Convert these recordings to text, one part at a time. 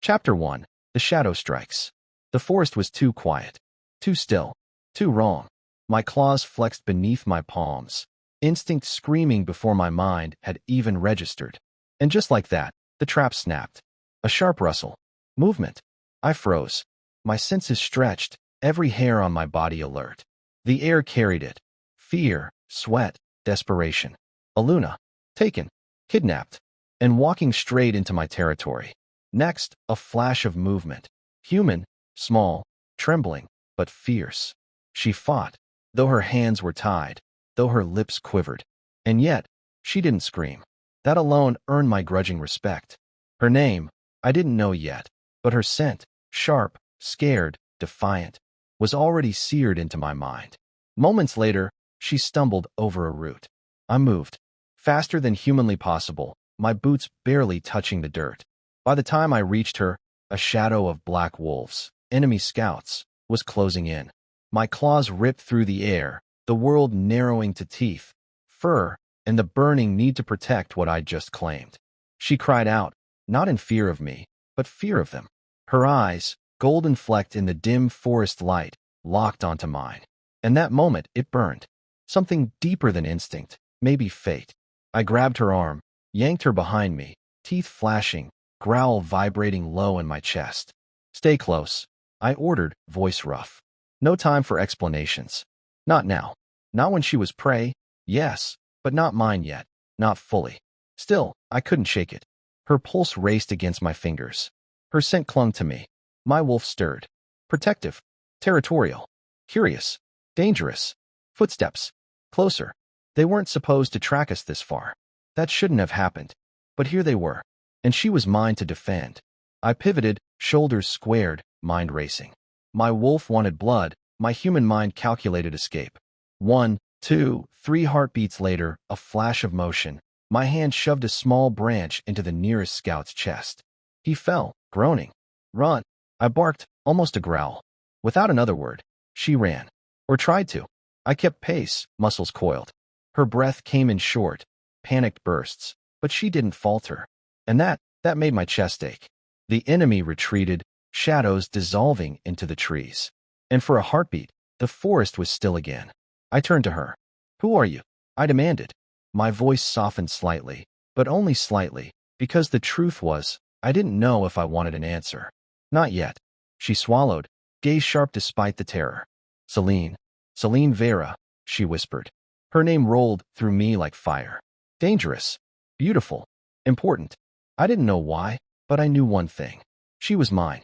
Chapter 1. The Shadow Strikes. The forest was too quiet, too still, too wrong. My claws flexed beneath my palms, instinct screaming before my mind had even registered. And just like that, the trap snapped. A sharp rustle. Movement. I froze. My senses stretched, every hair on my body alert. The air carried it. Fear, sweat, desperation. Aluna. Taken. Kidnapped. And walking straight into my territory. Next, a flash of movement. Human, small, trembling, but fierce. She fought, though her hands were tied, though her lips quivered. And yet, she didn't scream. That alone earned my grudging respect. Her name, I didn't know yet, but her scent, sharp, scared, defiant, was already seared into my mind. Moments later, she stumbled over a root. I moved, faster than humanly possible, my boots barely touching the dirt. By the time I reached her, a shadow of black wolves, enemy scouts, was closing in. My claws ripped through the air, the world narrowing to teeth, fur, and the burning need to protect what I'd just claimed. She cried out, not in fear of me, but fear of them. Her eyes, golden flecked in the dim forest light, locked onto mine. And that moment, it burned. Something deeper than instinct, maybe fate. I grabbed her arm, yanked her behind me, teeth flashing, growl vibrating low in my chest. Stay close, I ordered, voice rough. No time for explanations. Not now. Not when she was prey, yes, but not mine yet, not fully. Still, I couldn't shake it. Her pulse raced against my fingers. Her scent clung to me. My wolf stirred. Protective, territorial, curious, dangerous. Footsteps. Closer. They weren't supposed to track us this far. That shouldn't have happened. But here they were. And she was mine to defend. I pivoted, shoulders squared, mind racing. My wolf wanted blood, my human mind calculated escape. 1, 2, 3 heartbeats later, a flash of motion. My hand shoved a small branch into the nearest scout's chest. He fell, groaning. Run, I barked, almost a growl. Without another word, she ran. Or tried to. I kept pace, muscles coiled. Her breath came in short, panicked bursts, but she didn't falter. And that made my chest ache. The enemy retreated, shadows dissolving into the trees. And for a heartbeat, the forest was still again. I turned to her. Who are you? I demanded. My voice softened slightly, but only slightly, because the truth was, I didn't know if I wanted an answer. Not yet. She swallowed, gaze sharp despite the terror. Celine Vera, she whispered. Her name rolled through me like fire. Dangerous. Beautiful. Important. I didn't know why, but I knew one thing. She was mine.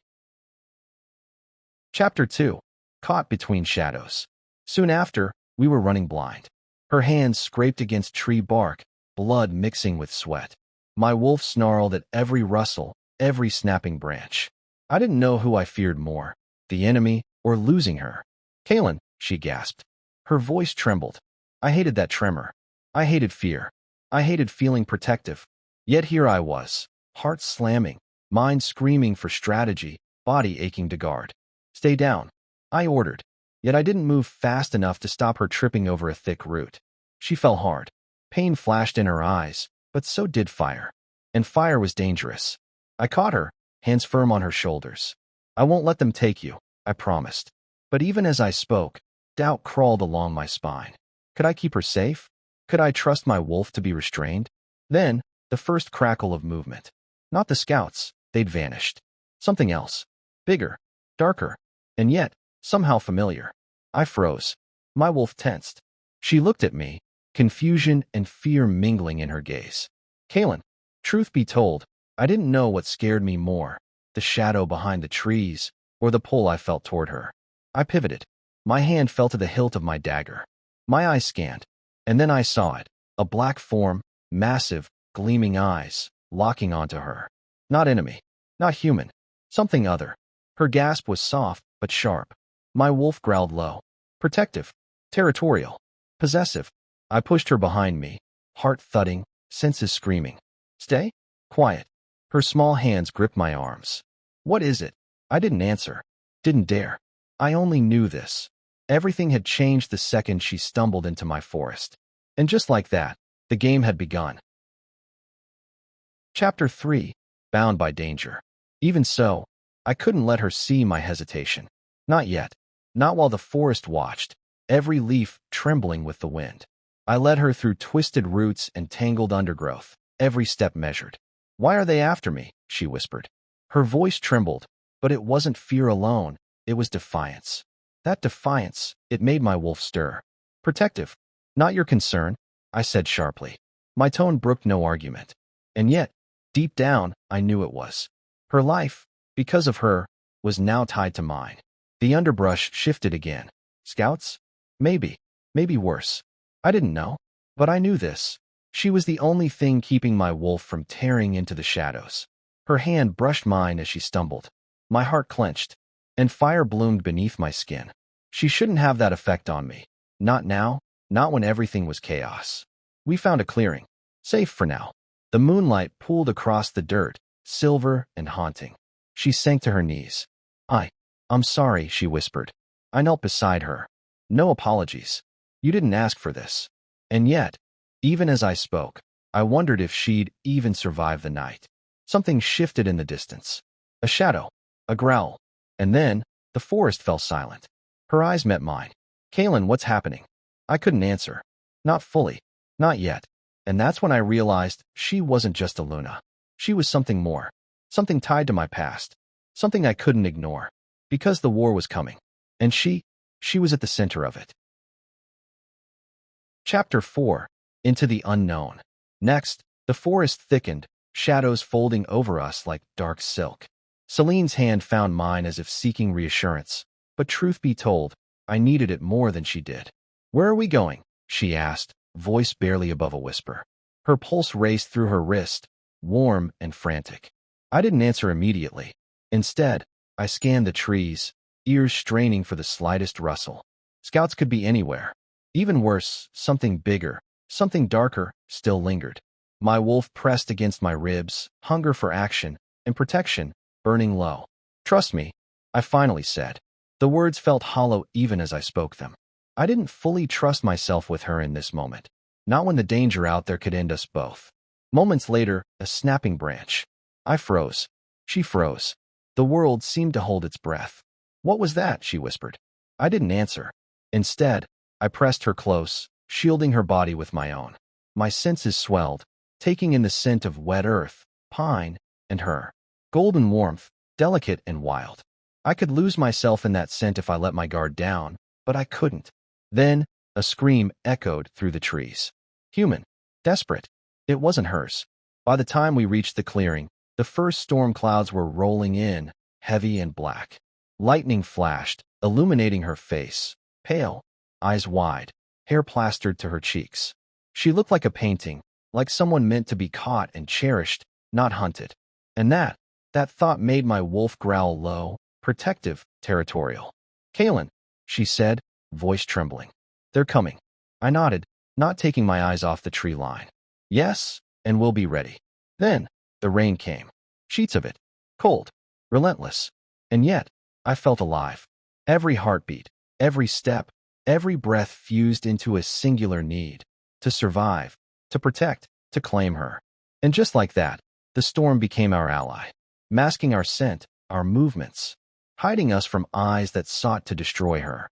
Chapter 2. Caught between shadows. Soon after, we were running blind. Her hands scraped against tree bark, blood mixing with sweat. My wolf snarled at every rustle, every snapping branch. I didn't know who I feared more, the enemy or losing her. Kaylin, she gasped. Her voice trembled. I hated that tremor. I hated fear. I hated feeling protective. Yet here I was, heart slamming, mind screaming for strategy, body aching to guard. Stay down, I ordered. Yet I didn't move fast enough to stop her tripping over a thick root. She fell hard. Pain flashed in her eyes, but so did fire. And fire was dangerous. I caught her, hands firm on her shoulders. I won't let them take you, I promised. But even as I spoke, doubt crawled along my spine. Could I keep her safe? Could I trust my wolf to be restrained? Then, the first crackle of movement. Not the scouts, they'd vanished. Something else. Bigger, darker, and yet, somehow familiar. I froze. My wolf tensed. She looked at me, confusion and fear mingling in her gaze. Kaylin, truth be told, I didn't know what scared me more, the shadow behind the trees, or the pull I felt toward her. I pivoted. My hand fell to the hilt of my dagger. My eyes scanned, and then I saw it, a black form, massive, gleaming eyes, locking onto her. Not enemy, not human, something other. Her gasp was soft, but sharp. My wolf growled low. Protective, territorial, possessive. I pushed her behind me, heart thudding, senses screaming. Stay? Quiet. Her small hands gripped my arms. What is it? I didn't answer. Didn't dare. I only knew this. Everything had changed the second she stumbled into my forest. And just like that, the game had begun. Chapter 3. Bound by Danger. Even so, I couldn't let her see my hesitation. Not yet. Not while the forest watched, every leaf trembling with the wind. I led her through twisted roots and tangled undergrowth, every step measured. "Why are they after me?" she whispered. Her voice trembled, but it wasn't fear alone, it was defiance. That defiance, it made my wolf stir. "Protective. Not your concern," I said sharply. My tone brooked no argument. And yet, deep down, I knew it was. Her life, because of her, was now tied to mine. The underbrush shifted again. Scouts? Maybe. Maybe worse. I didn't know. But I knew this. She was the only thing keeping my wolf from tearing into the shadows. Her hand brushed mine as she stumbled. My heart clenched, and fire bloomed beneath my skin. She shouldn't have that effect on me. Not now, not when everything was chaos. We found a clearing. Safe for now. The moonlight pooled across the dirt, silver and haunting. She sank to her knees. I'm sorry," she whispered. I knelt beside her. "No apologies. You didn't ask for this." And yet, even as I spoke, I wondered if she'd even survive the night. Something shifted in the distance. A shadow, a growl, and then the forest fell silent. Her eyes met mine. "Kaylin, what's happening?" I couldn't answer. Not fully. Not yet. And that's when I realized she wasn't just a Luna. She was something more. Something tied to my past. Something I couldn't ignore. Because the war was coming. And she was at the center of it. Chapter 4. Into the Unknown. Next, the forest thickened, shadows folding over us like dark silk. Celine's hand found mine as if seeking reassurance. But truth be told, I needed it more than she did. "Where are we going?" she asked, voice barely above a whisper. Her pulse raced through her wrist, warm and frantic. I didn't answer immediately. Instead, I scanned the trees, ears straining for the slightest rustle. Scouts could be anywhere. Even worse, something bigger, something darker, still lingered. My wolf pressed against my ribs, hunger for action and protection burning low. "Trust me," I finally said. The words felt hollow even as I spoke them. I didn't fully trust myself with her in this moment. Not when the danger out there could end us both. Moments later, a snapping branch. I froze. She froze. The world seemed to hold its breath. "What was that?" she whispered. I didn't answer. Instead, I pressed her close, shielding her body with my own. My senses swelled, taking in the scent of wet earth, pine, and her. Golden warmth, delicate and wild. I could lose myself in that scent if I let my guard down, but I couldn't. Then, a scream echoed through the trees. Human. Desperate. It wasn't hers. By the time we reached the clearing, the first storm clouds were rolling in, heavy and black. Lightning flashed, illuminating her face, pale, eyes wide, hair plastered to her cheeks. She looked like a painting, like someone meant to be caught and cherished, not hunted. And that thought made my wolf growl low, protective, territorial. "Kaylin," she said, voice trembling. "They're coming." I nodded, not taking my eyes off the tree line. "Yes, and we'll be ready." Then, the rain came. Sheets of it. Cold. Relentless. And yet, I felt alive. Every heartbeat, every step, every breath fused into a singular need. To survive. To protect. To claim her. And just like that, the storm became our ally. Masking our scent, our movements. Hiding us from eyes that sought to destroy her.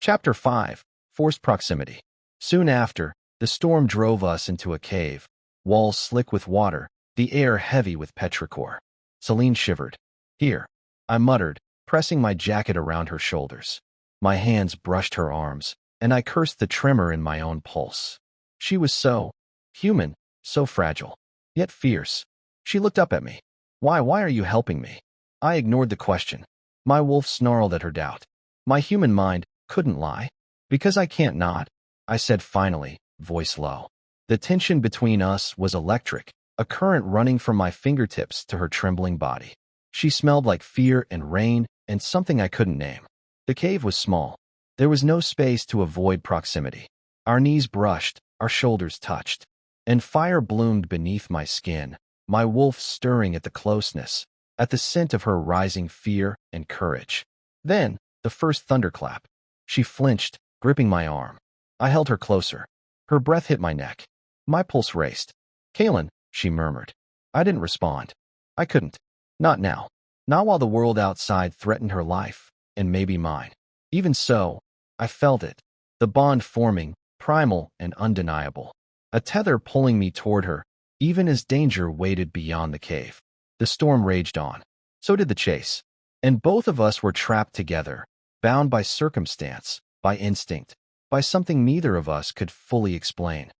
Chapter 5. Forced Proximity. Soon after, the storm drove us into a cave. Walls slick with water, the air heavy with petrichor. Celine shivered. "Here," I muttered, pressing my jacket around her shoulders. My hands brushed her arms, and I cursed the tremor in my own pulse. She was so human, so fragile, yet fierce. She looked up at me. Why are you helping me?" I ignored the question. My wolf snarled at her doubt. My human mind couldn't lie. "Because I can't not," I said finally, voice low. The tension between us was electric, a current running from my fingertips to her trembling body. She smelled like fear and rain and something I couldn't name. The cave was small. There was no space to avoid proximity. Our knees brushed, our shoulders touched, and fire bloomed beneath my skin, my wolf stirring at the closeness, at the scent of her rising fear and courage. Then, the first thunderclap. She flinched, gripping my arm. I held her closer. Her breath hit my neck. My pulse raced. "Kaylin," she murmured. I didn't respond. I couldn't. Not now. Not while the world outside threatened her life, and maybe mine. Even so, I felt it. The bond forming, primal and undeniable. A tether pulling me toward her, even as danger waited beyond the cave. The storm raged on. So did the chase. And both of us were trapped together, bound by circumstance, by instinct, by something neither of us could fully explain.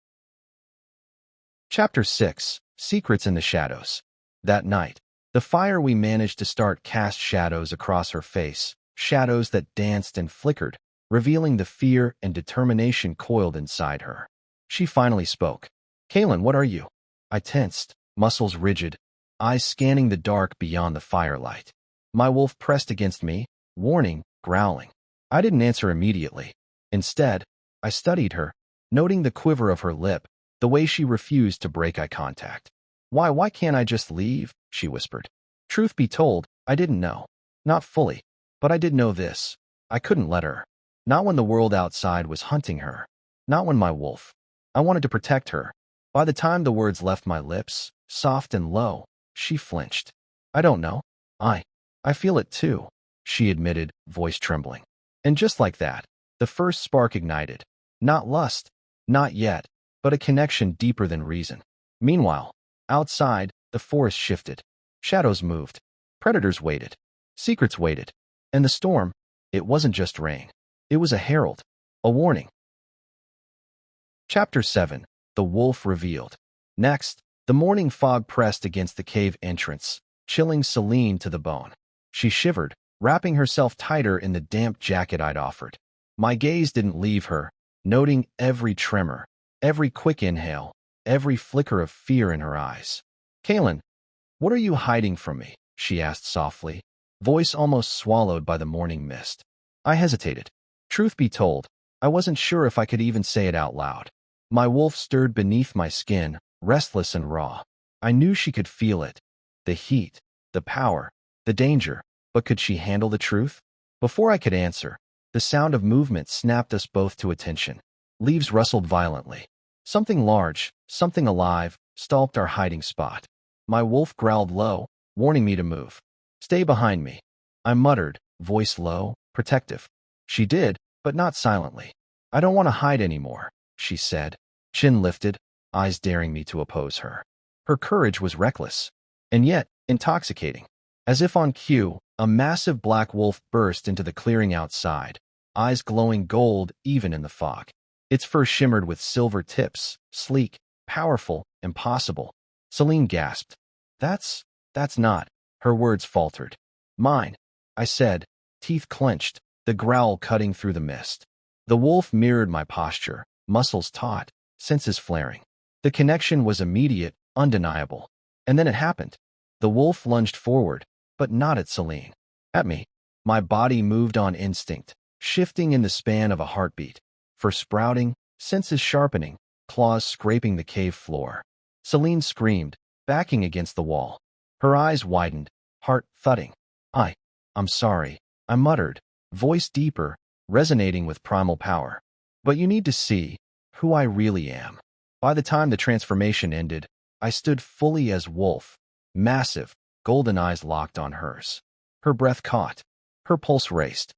Chapter 6. Secrets in the Shadows. That night, the fire we managed to start cast shadows across her face, shadows that danced and flickered, revealing the fear and determination coiled inside her. She finally spoke. "Kaylin, what are you?" I tensed, muscles rigid, eyes scanning the dark beyond the firelight. My wolf pressed against me, warning, growling. I didn't answer immediately. Instead, I studied her, noting the quiver of her lip, the way she refused to break eye contact. Why can't I just leave?" she whispered. Truth be told, I didn't know. Not fully. But I did know this. I couldn't let her. Not when the world outside was hunting her. Not when my wolf. I wanted to protect her. By the time the words left my lips, soft and low, she flinched. "I don't know. I feel it too," she admitted, voice trembling. And just like that, the first spark ignited. Not lust, not yet, but a connection deeper than reason. Meanwhile, outside, the forest shifted. Shadows moved. Predators waited. Secrets waited. And the storm, it wasn't just rain. It was a herald, a warning. Chapter 7. The Wolf Revealed. Next, the morning fog pressed against the cave entrance, chilling Celine to the bone. She shivered, wrapping herself tighter in the damp jacket I'd offered. My gaze didn't leave her, noting every tremor, every quick inhale, every flicker of fear in her eyes. "Kaylin, what are you hiding from me?" she asked softly, voice almost swallowed by the morning mist. I hesitated. Truth be told, I wasn't sure if I could even say it out loud. My wolf stirred beneath my skin, restless and raw. I knew she could feel it. The heat, the power, the danger. But could she handle the truth? Before I could answer, the sound of movement snapped us both to attention. Leaves rustled violently. Something large, something alive, stalked our hiding spot. My wolf growled low, warning me to move. "Stay behind me," I muttered, voice low, protective. She did, but not silently. "I don't want to hide anymore," she said, chin lifted, eyes daring me to oppose her. Her courage was reckless, and yet intoxicating. As if on cue, a massive black wolf burst into the clearing outside, eyes glowing gold even in the fog. Its fur shimmered with silver tips, sleek, powerful, impossible. Celine gasped. That's not," her words faltered. "Mine," I said, teeth clenched, the growl cutting through the mist. The wolf mirrored my posture, muscles taut, senses flaring. The connection was immediate, undeniable. And then it happened. The wolf lunged forward, but not at Celine. At me. My body moved on instinct, shifting in the span of a heartbeat. For sprouting, senses sharpening, claws scraping the cave floor. Celine screamed, backing against the wall. Her eyes widened, heart thudding. I'm sorry," I muttered, voice deeper, resonating with primal power. "But you need to see who I really am." By the time the transformation ended, I stood fully as wolf, massive, golden eyes locked on hers. Her breath caught. Her pulse raced.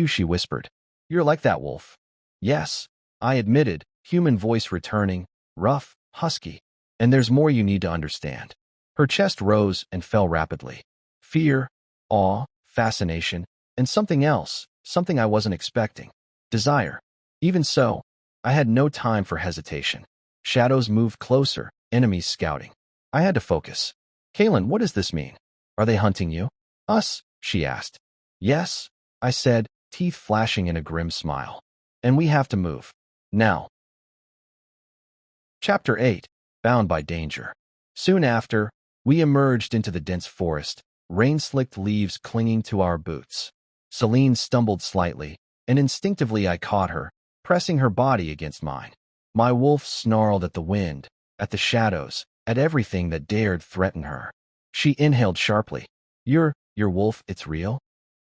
She whispered. "You're like that wolf." "Yes," I admitted, human voice returning, rough, husky. "And there's more you need to understand." Her chest rose and fell rapidly. Fear, awe, fascination, and something else, something I wasn't expecting. Desire. Even so, I had no time for hesitation. Shadows moved closer, enemies scouting. I had to focus. "Kaylin, what does this mean? Are they hunting you?" "Us?" she asked. "Yes," I said, teeth flashing in a grim smile. "And we have to move. Now." Chapter 8. Bound by Danger. Soon after, we emerged into the dense forest, rain-slicked leaves clinging to our boots. Celine stumbled slightly, and instinctively I caught her, pressing her body against mine. My wolf snarled at the wind, at the shadows, at everything that dared threaten her. She inhaled sharply. Your wolf, it's real?"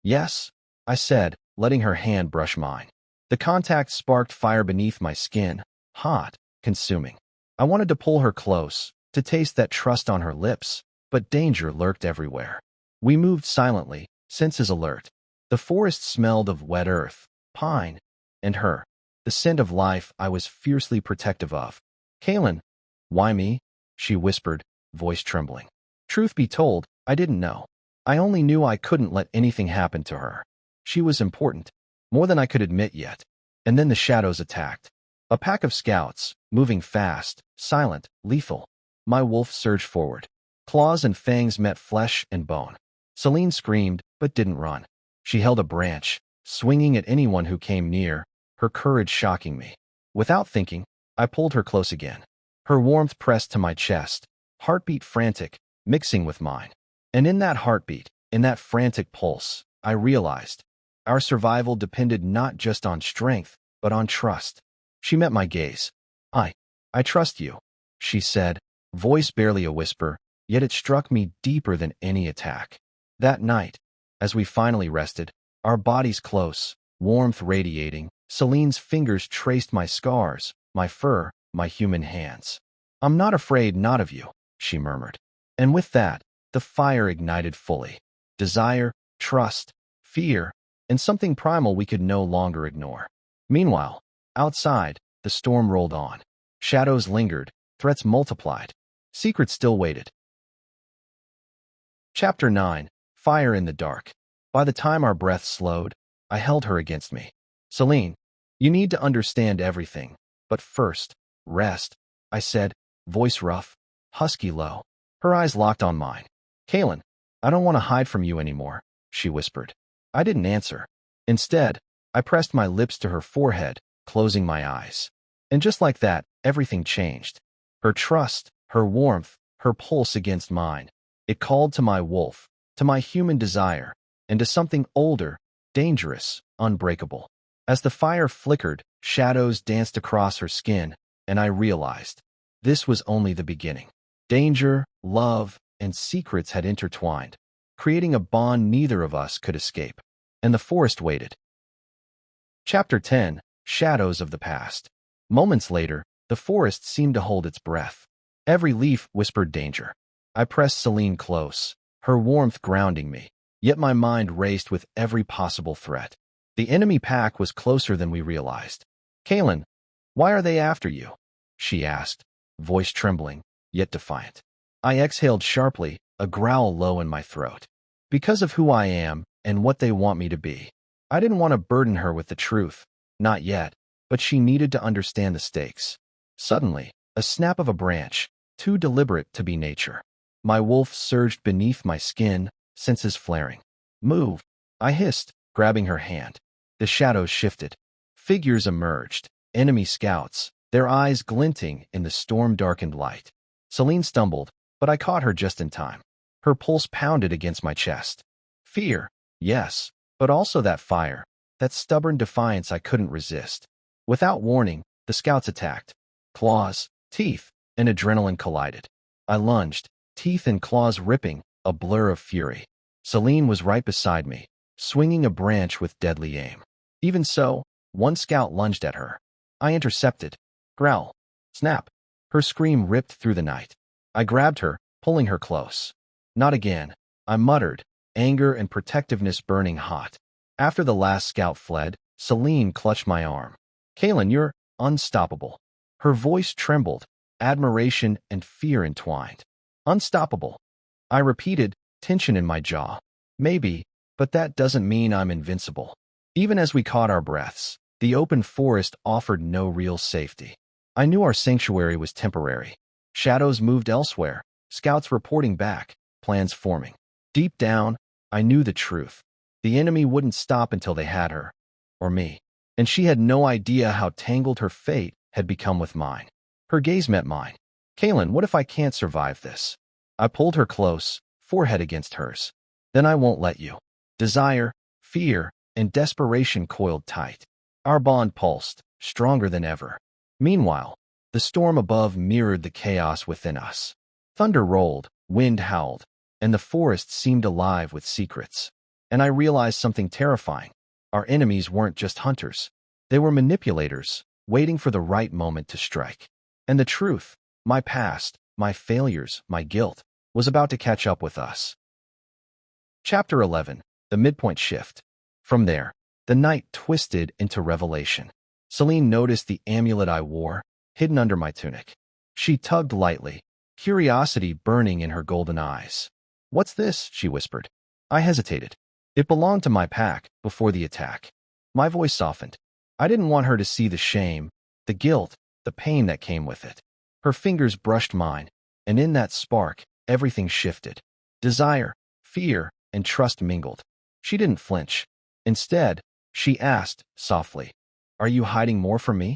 "Yes," I said, letting her hand brush mine. The contact sparked fire beneath my skin, hot, consuming. I wanted to pull her close, to taste that trust on her lips, but danger lurked everywhere. We moved silently, senses alert. The forest smelled of wet earth, pine, and her, the scent of life I was fiercely protective of. "Kaylin." "Why me?" she whispered, voice trembling. Truth be told, I didn't know. I only knew I couldn't let anything happen to her. She was important, more than I could admit yet. And then the shadows attacked. A pack of scouts, moving fast, silent, lethal. My wolf surged forward. Claws and fangs met flesh and bone. Celine screamed, but didn't run. She held a branch, swinging at anyone who came near, her courage shocking me. Without thinking, I pulled her close again. Her warmth pressed to my chest, heartbeat frantic, mixing with mine. And in that heartbeat, in that frantic pulse, I realized our survival depended not just on strength, but on trust. She met my gaze. I trust you," she said, voice barely a whisper, yet it struck me deeper than any attack. That night, as we finally rested, our bodies close, warmth radiating, Celine's fingers traced my scars, my fur, my human hands. "I'm not afraid, not of you," she murmured. And with that, the fire ignited fully. Desire, trust, fear, and something primal we could no longer ignore. Meanwhile, outside, the storm rolled on. Shadows lingered, threats multiplied. Secrets still waited. Chapter 9. Fire in the Dark. By the time our breath slowed, I held her against me. "Celine, you need to understand everything. But first, rest," I said, voice rough, husky low. Her eyes locked on mine. "Kaylin, I don't want to hide from you anymore," she whispered. I didn't answer. Instead, I pressed my lips to her forehead, closing my eyes. And just like that, everything changed. Her trust, her warmth, her pulse against mine. It called to my wolf, to my human desire, and to something older, dangerous, unbreakable. As the fire flickered, shadows danced across her skin, and I realized this was only the beginning. Danger, love, and secrets had intertwined, creating a bond neither of us could escape. And the forest waited. Chapter 10. Shadows of the Past. Moments later, the forest seemed to hold its breath. Every leaf whispered danger. I pressed Celine close, her warmth grounding me, yet my mind raced with every possible threat. The enemy pack was closer than we realized. "Kaylin, why are they after you?" she asked, voice trembling, yet defiant. I exhaled sharply, a growl low in my throat. "Because of who I am and what they want me to be." I didn't want to burden her with the truth, not yet, but she needed to understand the stakes. Suddenly, a snap of a branch, too deliberate to be nature. My wolf surged beneath my skin, senses flaring. "Move," I hissed, grabbing her hand. The shadows shifted. Figures emerged, enemy scouts, their eyes glinting in the storm-darkened light. Celine stumbled, but I caught her just in time. Her pulse pounded against my chest. Fear, yes, but also that fire, that stubborn defiance I couldn't resist. Without warning, the scouts attacked. Claws, teeth, and adrenaline collided. I lunged, teeth and claws ripping, a blur of fury. Celine was right beside me, swinging a branch with deadly aim. Even so, one scout lunged at her. I intercepted. Growl. Snap. Her scream ripped through the night. I grabbed her, pulling her close. "Not again," I muttered, anger and protectiveness burning hot. After the last scout fled, Celine clutched my arm. "Kaylin, you're unstoppable." Her voice trembled, admiration and fear entwined. "Unstoppable," I repeated, tension in my jaw. "Maybe, but that doesn't mean I'm invincible." Even as we caught our breaths, the open forest offered no real safety. I knew our sanctuary was temporary. Shadows moved elsewhere, scouts reporting back, plans forming. Deep down, I knew the truth. The enemy wouldn't stop until they had her, or me. And she had no idea how tangled her fate had become with mine. Her gaze met mine. "Kaylin, what if I can't survive this?" I pulled her close, forehead against hers. "Then I won't let you." Desire, fear, and desperation coiled tight. Our bond pulsed, stronger than ever. Meanwhile, the storm above mirrored the chaos within us. Thunder rolled, wind howled, and the forest seemed alive with secrets. And I realized something terrifying. Our enemies weren't just hunters. They were manipulators, waiting for the right moment to strike. And the truth, my past, my failures, my guilt, was about to catch up with us. Chapter 11. The Midpoint Shift. From there, the night twisted into revelation. Celine noticed the amulet I wore, hidden under my tunic. She tugged lightly, curiosity burning in her golden eyes. "What's this?" she whispered. I hesitated. It belonged to my pack before the attack. My voice softened. I didn't want her to see the shame, the guilt, the pain that came with it. Her fingers brushed mine, and in that spark, everything shifted. Desire, fear, and trust mingled. She didn't flinch. Instead, she asked, softly, "Are you hiding more from me?"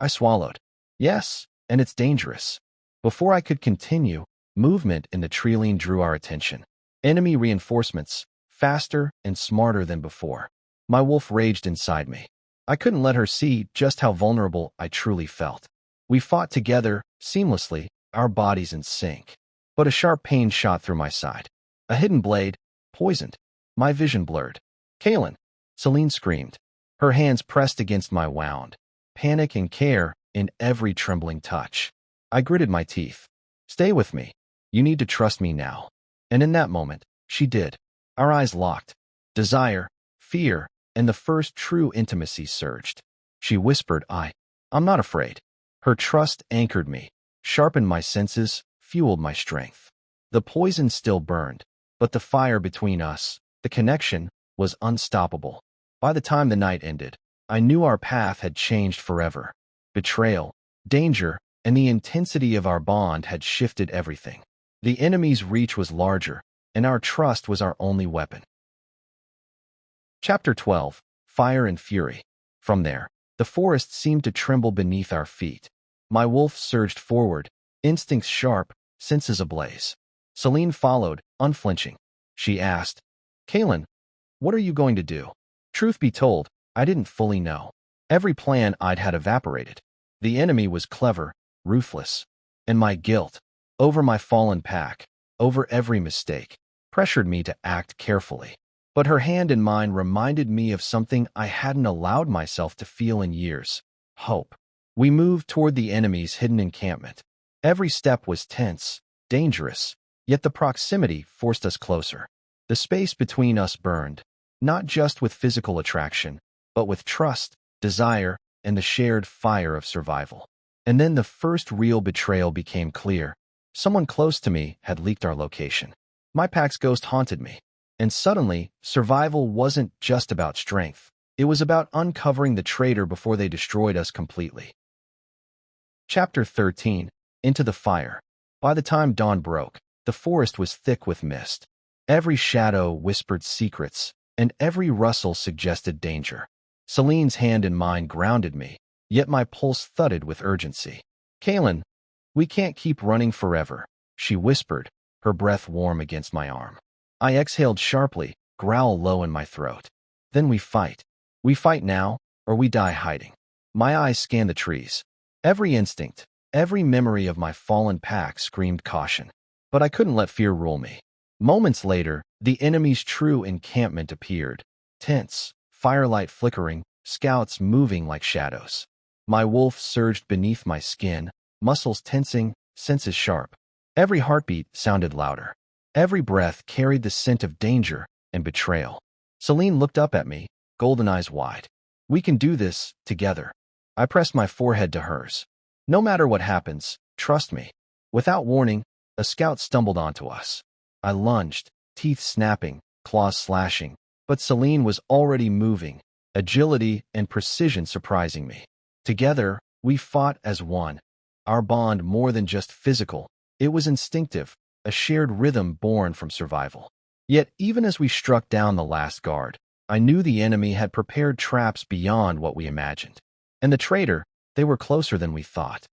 I swallowed. "Yes, and it's dangerous." Before I could continue, movement in the treeline drew our attention. Enemy reinforcements, faster and smarter than before. My wolf raged inside me. I couldn't let her see just how vulnerable I truly felt. We fought together, seamlessly, our bodies in sync. But a sharp pain shot through my side. A hidden blade, poisoned. My vision blurred. "Kaylin!" Celine screamed. Her hands pressed against my wound. Panic and care in every trembling touch. I gritted my teeth. "Stay with me. You need to trust me now." And in that moment, she did. Our eyes locked. Desire, fear, and the first true intimacy surged. She whispered, I'm not afraid." Her trust anchored me, sharpened my senses, fueled my strength. The poison still burned, but the fire between us, the connection, was unstoppable. By the time the night ended, I knew our path had changed forever. Betrayal, danger, and the intensity of our bond had shifted everything. The enemy's reach was larger, and our trust was our only weapon. Chapter 12. Fire and Fury. From there, the forest seemed to tremble beneath our feet. My wolf surged forward, instincts sharp, senses ablaze. Celine followed, unflinching. She asked, "Kaylin, what are you going to do?" Truth be told, I didn't fully know. Every plan I'd had evaporated. The enemy was clever, ruthless, and my guilt, over my fallen pack, over every mistake, pressured me to act carefully. But her hand in mine reminded me of something I hadn't allowed myself to feel in years: hope. We moved toward the enemy's hidden encampment. Every step was tense, dangerous, yet the proximity forced us closer. The space between us burned, not just with physical attraction, but with trust, desire, and the shared fire of survival. And then the first real betrayal became clear. Someone close to me had leaked our location. My pack's ghost haunted me. And suddenly, survival wasn't just about strength. It was about uncovering the traitor before they destroyed us completely. Chapter 13. Into the Fire. By the time dawn broke, the forest was thick with mist. Every shadow whispered secrets, and every rustle suggested danger. Celine's hand in mine grounded me, yet my pulse thudded with urgency. "Kaylin, we can't keep running forever," she whispered, her breath warm against my arm. I exhaled sharply, growl low in my throat. "Then we fight. We fight now, or we die hiding." My eyes scanned the trees. Every instinct, every memory of my fallen pack screamed caution. But I couldn't let fear rule me. Moments later, the enemy's true encampment appeared. Tense, firelight flickering, scouts moving like shadows. My wolf surged beneath my skin, muscles tensing, senses sharp. Every heartbeat sounded louder. Every breath carried the scent of danger and betrayal. Celine looked up at me, golden eyes wide. "We can do this, together." I pressed my forehead to hers. "No matter what happens, trust me." Without warning, a scout stumbled onto us. I lunged, teeth snapping, claws slashing, but Celine was already moving, agility and precision surprising me. Together, we fought as one. Our bond more than just physical, it was instinctive, a shared rhythm born from survival. Yet even as we struck down the last guard, I knew the enemy had prepared traps beyond what we imagined. And the traitor, they were closer than we thought.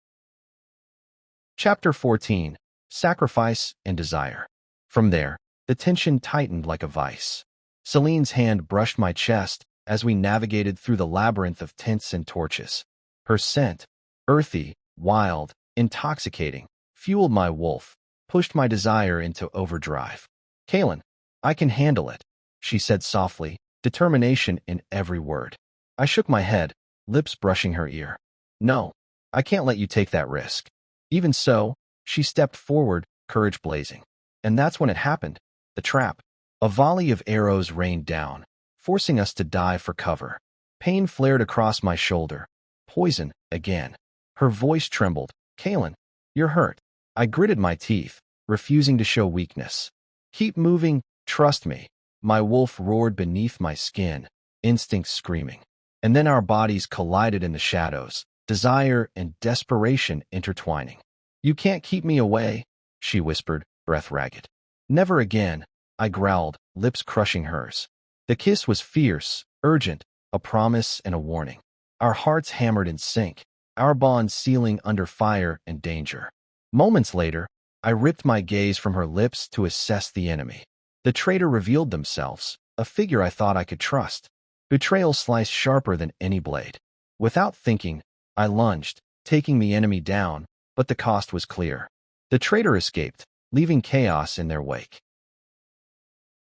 Chapter 14. Sacrifice and Desire. From there, the tension tightened like a vice. Celine's hand brushed my chest as we navigated through the labyrinth of tents and torches. Her scent, earthy, wild, intoxicating, fueled my wolf, pushed my desire into overdrive. "Kaylin, I can handle it," she said softly, determination in every word. I shook my head, lips brushing her ear. "No, I can't let you take that risk." Even so, she stepped forward, courage blazing. And that's when it happened. The trap. A volley of arrows rained down, forcing us to dive for cover. Pain flared across my shoulder. Poison, again. Her voice trembled. Kaylin, you're hurt. I gritted my teeth, refusing to show weakness. Keep moving, trust me. My wolf roared beneath my skin, instinct screaming. And then our bodies collided in the shadows, desire and desperation intertwining. You can't keep me away, she whispered, breath ragged. Never again, I growled, lips crushing hers. The kiss was fierce, urgent, a promise and a warning. Our hearts hammered in sync, our bond sealing under fire and danger. Moments later, I ripped my gaze from her lips to assess the enemy. The traitor revealed themselves, a figure I thought I could trust. Betrayal sliced sharper than any blade. Without thinking, I lunged, taking the enemy down, but the cost was clear. The traitor escaped, leaving chaos in their wake.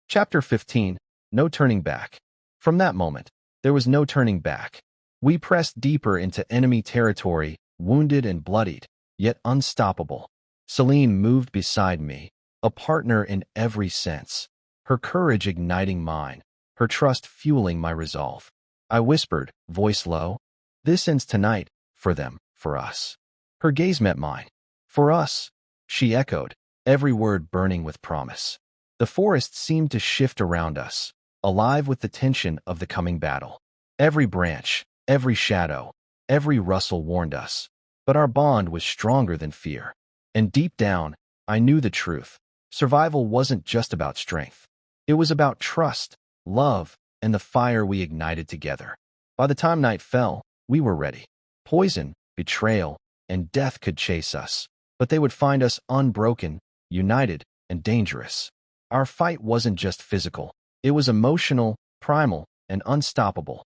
Chapter 15. No turning back. From that moment, there was no turning back. We pressed deeper into enemy territory, wounded and bloodied, yet unstoppable. Celine moved beside me, a partner in every sense, her courage igniting mine, her trust fueling my resolve. I whispered, voice low, "This ends tonight, for them, for us." Her gaze met mine. "For us," she echoed, every word burning with promise. The forest seemed to shift around us, alive with the tension of the coming battle. Every branch, every shadow, every rustle warned us. But our bond was stronger than fear. And deep down, I knew the truth. Survival wasn't just about strength. It was about trust, love, and the fire we ignited together. By the time night fell, we were ready. Poison, betrayal, and death could chase us, but they would find us unbroken, united, and dangerous. Our fight wasn't just physical. It was emotional, primal, and unstoppable.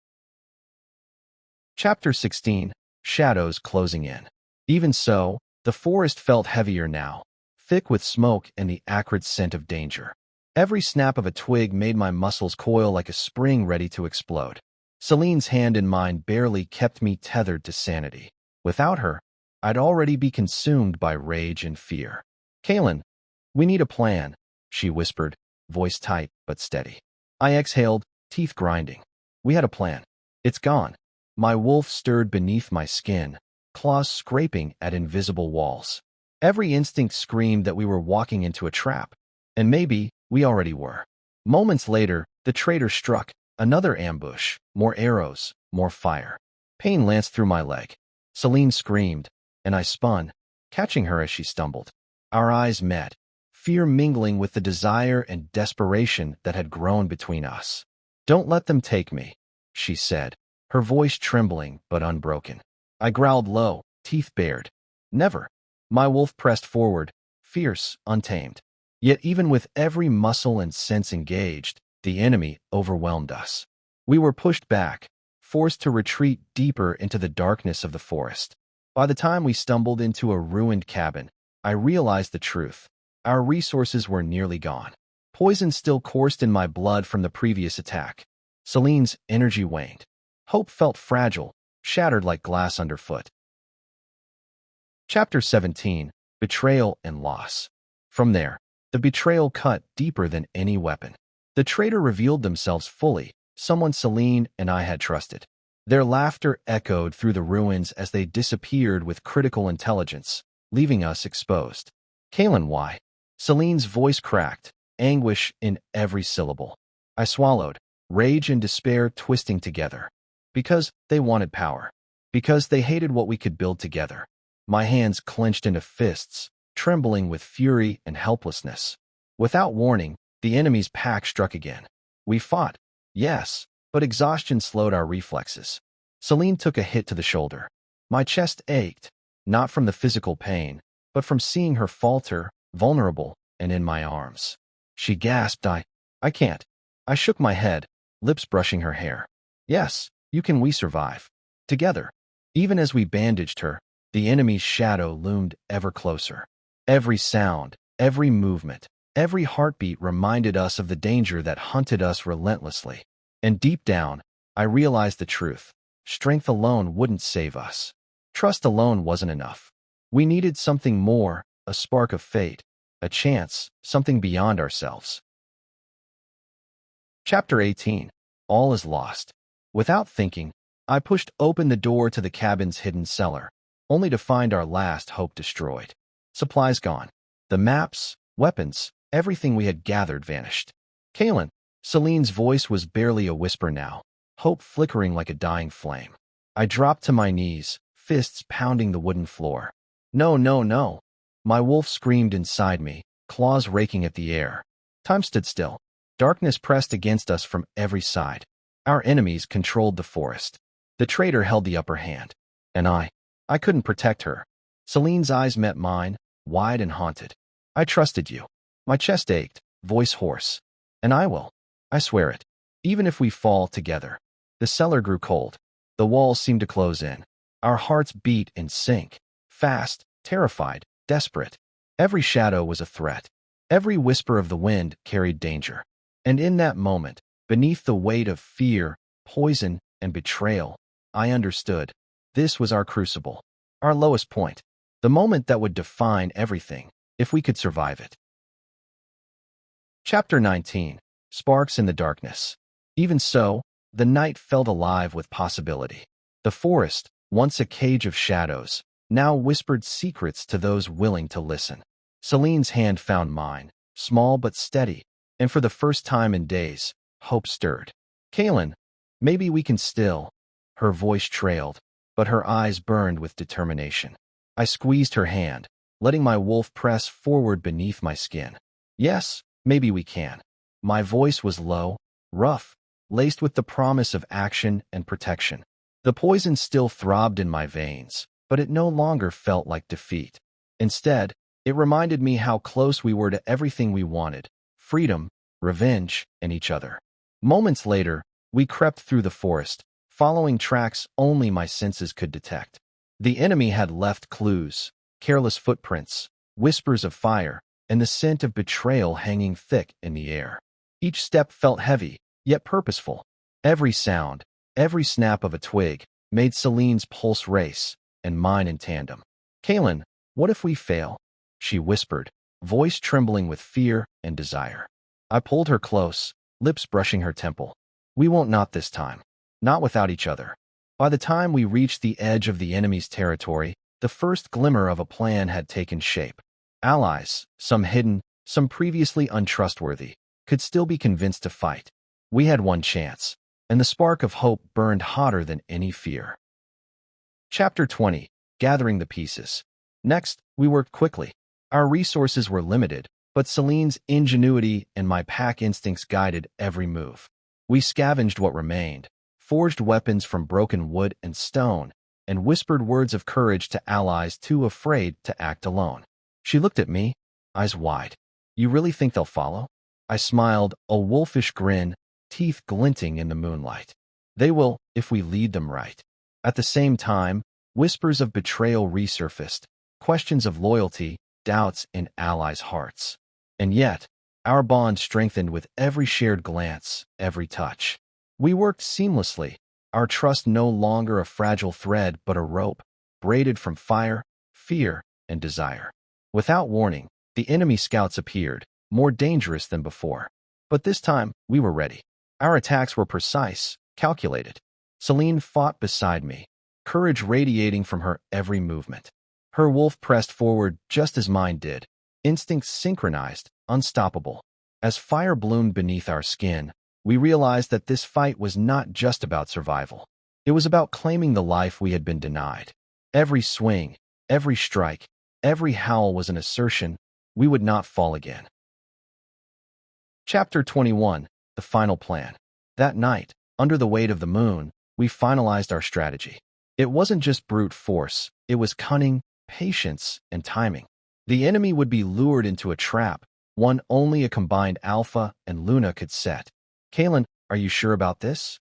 Chapter 16. Shadows closing in. Even so, the forest felt heavier now, thick with smoke and the acrid scent of danger. Every snap of a twig made my muscles coil like a spring ready to explode. Celine's hand in mine barely kept me tethered to sanity. Without her, I'd already be consumed by rage and fear. "Kaylin, we need a plan," she whispered, voice tight but steady. I exhaled, teeth grinding. We had a plan. It's gone. My wolf stirred beneath my skin, claws scraping at invisible walls. Every instinct screamed that we were walking into a trap. And maybe we already were. Moments later, the traitor struck. Another ambush. More arrows. More fire. Pain lanced through my leg. Celine screamed, and I spun, catching her as she stumbled. Our eyes met, fear mingling with the desire and desperation that had grown between us. "Don't let them take me," she said, her voice trembling but unbroken. I growled low, teeth bared. "Never." My wolf pressed forward, fierce, untamed. Yet even with every muscle and sense engaged, the enemy overwhelmed us. We were pushed back, forced to retreat deeper into the darkness of the forest. By the time we stumbled into a ruined cabin, I realized the truth. Our resources were nearly gone. Poison still coursed in my blood from the previous attack. Celine's energy waned. Hope felt fragile, shattered like glass underfoot. Chapter 17. Betrayal and Loss. From there, the betrayal cut deeper than any weapon. The traitor revealed themselves fully, someone Celine and I had trusted. Their laughter echoed through the ruins as they disappeared with critical intelligence, leaving us exposed. "Kaylin, why?" Celine's voice cracked, anguish in every syllable. I swallowed, rage and despair twisting together. Because they wanted power. Because they hated what we could build together. My hands clenched into fists, trembling with fury and helplessness. Without warning, the enemy's pack struck again. We fought, yes, but exhaustion slowed our reflexes. Celine took a hit to the shoulder. My chest ached, not from the physical pain, but from seeing her falter, vulnerable, and in my arms. She gasped, I can't. I shook my head, lips brushing her hair. "Yes, you can, we survive. Together." Even as we bandaged her, the enemy's shadow loomed ever closer. Every sound, every movement, every heartbeat reminded us of the danger that hunted us relentlessly. And deep down, I realized the truth. Strength alone wouldn't save us. Trust alone wasn't enough. We needed something more, a spark of fate, a chance, something beyond ourselves. Chapter 18. All is lost. Without thinking, I pushed open the door to the cabin's hidden cellar, only to find our last hope destroyed. Supplies gone. The maps, weapons, everything we had gathered vanished. Kaylin, Celine's voice was barely a whisper now, hope flickering like a dying flame. I dropped to my knees, fists pounding the wooden floor. No, no, no. My wolf screamed inside me, claws raking at the air. Time stood still. Darkness pressed against us from every side. Our enemies controlled the forest. The traitor held the upper hand. And I couldn't protect her. Celine's eyes met mine, wide and haunted. I trusted you. My chest ached, voice hoarse. And I will. I swear it. Even if we fall together. The cellar grew cold. The walls seemed to close in. Our hearts beat in sync. Fast, terrified, desperate. Every shadow was a threat. Every whisper of the wind carried danger. And in that moment, beneath the weight of fear, poison, and betrayal, I understood. This was our crucible. Our lowest point. The moment that would define everything, if we could survive it. Chapter 19. Sparks in the darkness. Even so, the night felt alive with possibility. The forest, once a cage of shadows, now whispered secrets to those willing to listen. Celine's hand found mine, small but steady, and for the first time in days, hope stirred. Kaylin, maybe we can still. Her voice trailed, but her eyes burned with determination. I squeezed her hand, letting my wolf press forward beneath my skin. Yes, maybe we can. My voice was low, rough, laced with the promise of action and protection. The poison still throbbed in my veins, but it no longer felt like defeat. Instead, it reminded me how close we were to everything we wanted: freedom, revenge, and each other. Moments later, we crept through the forest, following tracks only my senses could detect. The enemy had left clues, careless footprints, whispers of fire, and the scent of betrayal hanging thick in the air. Each step felt heavy, yet purposeful. Every sound, every snap of a twig, made Celine's pulse race, and mine in tandem. Kaylin, what if we fail? She whispered, voice trembling with fear and desire. I pulled her close, lips brushing her temple. We won't, not this time. Not without each other. By the time we reached the edge of the enemy's territory, the first glimmer of a plan had taken shape. Allies, some hidden, some previously untrustworthy, could still be convinced to fight. We had one chance, and the spark of hope burned hotter than any fear. Chapter 20. Gathering the pieces. Next, we worked quickly. Our resources were limited, but Celine's ingenuity and my pack instincts guided every move. We scavenged what remained, forged weapons from broken wood and stone, and whispered words of courage to allies too afraid to act alone. She looked at me, eyes wide. You really think they'll follow? I smiled, a wolfish grin, teeth glinting in the moonlight. They will, if we lead them right. At the same time, whispers of betrayal resurfaced, questions of loyalty, doubts in allies' hearts. And yet, our bond strengthened with every shared glance, every touch. We worked seamlessly, our trust no longer a fragile thread but a rope, braided from fire, fear, and desire. Without warning, the enemy scouts appeared, more dangerous than before. But this time, we were ready. Our attacks were precise, calculated. Celine fought beside me, courage radiating from her every movement. Her wolf pressed forward just as mine did, instincts synchronized, unstoppable. As fire bloomed beneath our skin, we realized that this fight was not just about survival. It was about claiming the life we had been denied. Every swing, every strike, every howl was an assertion we would not fall again. Chapter 21. The Final Plan. That night, under the weight of the moon, we finalized our strategy. It wasn't just brute force, it was cunning, patience, and timing. The enemy would be lured into a trap, one only a combined Alpha and Luna could set. Kaylin, are you sure about this?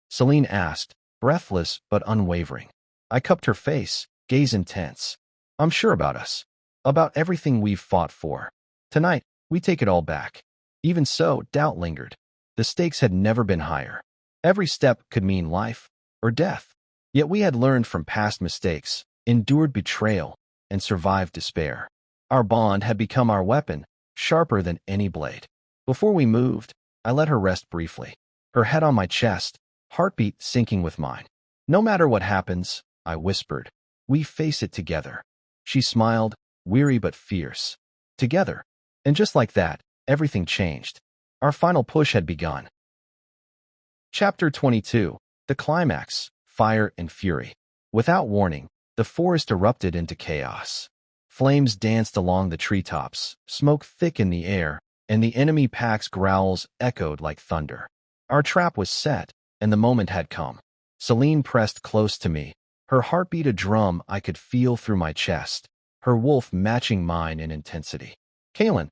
Celine asked, breathless but unwavering. I cupped her face, gaze intense. I'm sure about us. About everything we've fought for. Tonight, we take it all back. Even so, doubt lingered. The stakes had never been higher. Every step could mean life or death. Yet we had learned from past mistakes, endured betrayal, and survived despair. Our bond had become our weapon, sharper than any blade. Before we moved, I let her rest briefly, her head on my chest, heartbeat syncing with mine. "No matter what happens," I whispered, "we face it together." She smiled, weary but fierce. Together. And just like that, everything changed. Our final push had begun. Chapter 22. The Climax, Fire and Fury. Without warning, the forest erupted into chaos. Flames danced along the treetops, smoke thick in the air, and the enemy pack's growls echoed like thunder. Our trap was set, and the moment had come. Celine pressed close to me, her heartbeat a drum I could feel through my chest, her wolf matching mine in intensity. "Kaylin,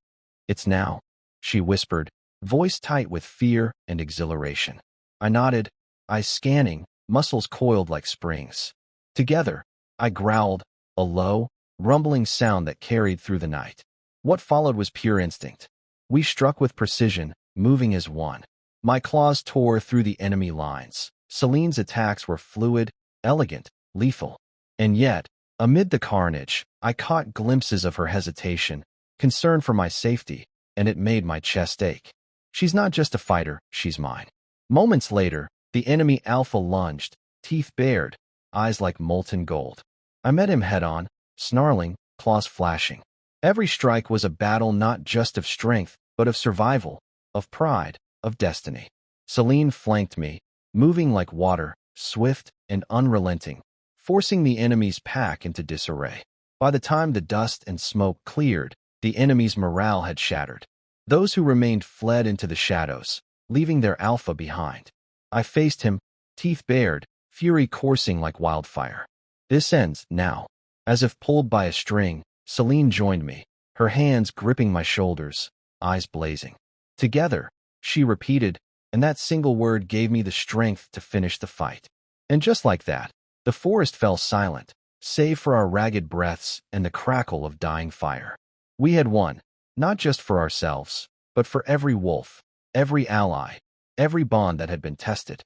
it's now," she whispered, voice tight with fear and exhilaration. I nodded, eyes scanning, muscles coiled like springs. "Together," I growled, a low, rumbling sound that carried through the night. What followed was pure instinct. We struck with precision, moving as one. My claws tore through the enemy lines. Celine's attacks were fluid, elegant, lethal. And yet, amid the carnage, I caught glimpses of her hesitation, concern for my safety, and it made my chest ache. She's not just a fighter, she's mine. Moments later, the enemy alpha lunged, teeth bared, eyes like molten gold. I met him head-on, snarling, claws flashing. Every strike was a battle not just of strength, but of survival, of pride, of destiny. Celine flanked me, moving like water, swift and unrelenting, forcing the enemy's pack into disarray. By the time the dust and smoke cleared, the enemy's morale had shattered. Those who remained fled into the shadows, leaving their alpha behind. I faced him, teeth bared, fury coursing like wildfire. "This ends now." As if pulled by a string, Celine joined me, her hands gripping my shoulders, eyes blazing. "Together," she repeated, and that single word gave me the strength to finish the fight. And just like that, the forest fell silent, save for our ragged breaths and the crackle of dying fire. We had won, not just for ourselves, but for every wolf, every ally, every bond that had been tested.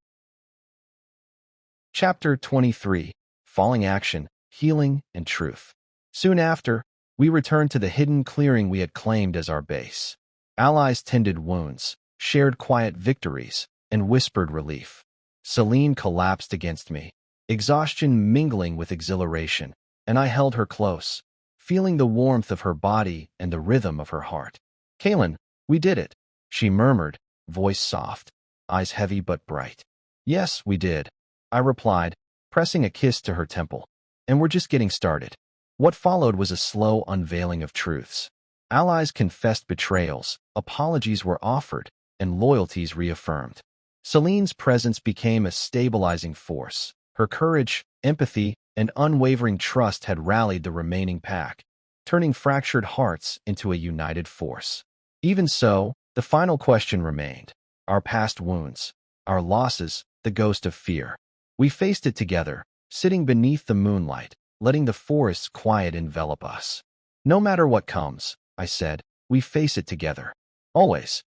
Chapter 23. Falling Action, Healing, and Truth. Soon after, we returned to the hidden clearing we had claimed as our base. Allies tended wounds, shared quiet victories, and whispered relief. Celine collapsed against me, exhaustion mingling with exhilaration, and I held her close, feeling the warmth of her body and the rhythm of her heart. "Kaylin, we did it," she murmured, voice soft, eyes heavy but bright. "Yes, we did," I replied, pressing a kiss to her temple. "And we're just getting started." What followed was a slow unveiling of truths. Allies confessed betrayals, apologies were offered, and loyalties reaffirmed. Celine's presence became a stabilizing force. Her courage, empathy, and unwavering trust had rallied the remaining pack, turning fractured hearts into a united force. Even so, the final question remained. Our past wounds, our losses, the ghost of fear. We faced it together, sitting beneath the moonlight, letting the forest's quiet envelop us. "No matter what comes," I said, "we face it together. Always."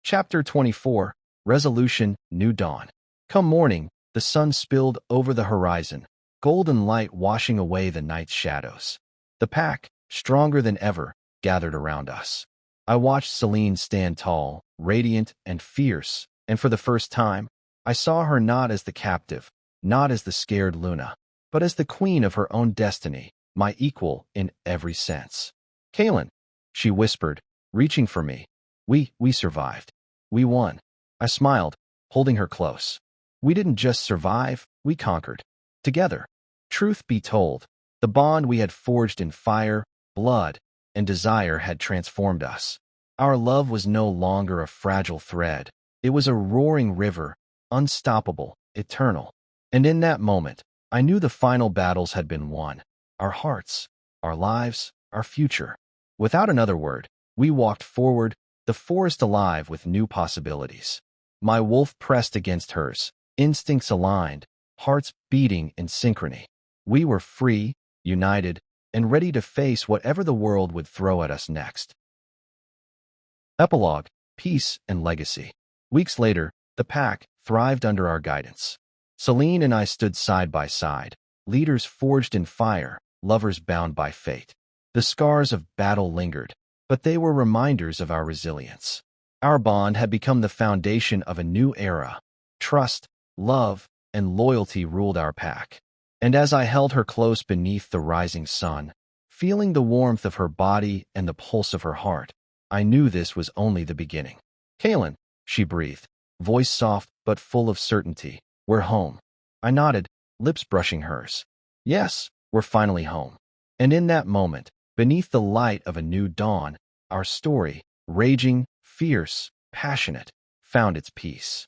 Chapter 24. Resolution, New Dawn. Come morning, the sun spilled over the horizon, golden light washing away the night's shadows. The pack, stronger than ever, gathered around us. I watched Celine stand tall, radiant and fierce, and for the first time, I saw her not as the captive, not as the scared Luna, but as the queen of her own destiny, my equal in every sense. "Kaylin," she whispered, reaching for me. We survived. We won." I smiled, holding her close. "We didn't just survive, we conquered. Together." Truth be told, the bond we had forged in fire, blood, and desire had transformed us. Our love was no longer a fragile thread. It was a roaring river, unstoppable, eternal. And in that moment, I knew the final battles had been won. Our hearts, our lives, our future. Without another word, we walked forward, the forest alive with new possibilities. My wolf pressed against hers, instincts aligned, hearts beating in synchrony. We were free, united, and ready to face whatever the world would throw at us next. Epilogue, Peace and Legacy. Weeks later, the pack thrived under our guidance. Celine and I stood side by side, leaders forged in fire, lovers bound by fate. The scars of battle lingered, but they were reminders of our resilience. Our bond had become the foundation of a new era. Trust, love, and loyalty ruled our pack. And as I held her close beneath the rising sun, feeling the warmth of her body and the pulse of her heart, I knew this was only the beginning. "Kaylin," she breathed, voice soft but full of certainty. "We're home." I nodded, lips brushing hers. "Yes, we're finally home." And in that moment, beneath the light of a new dawn, our story, raging, fierce, passionate, found its peace.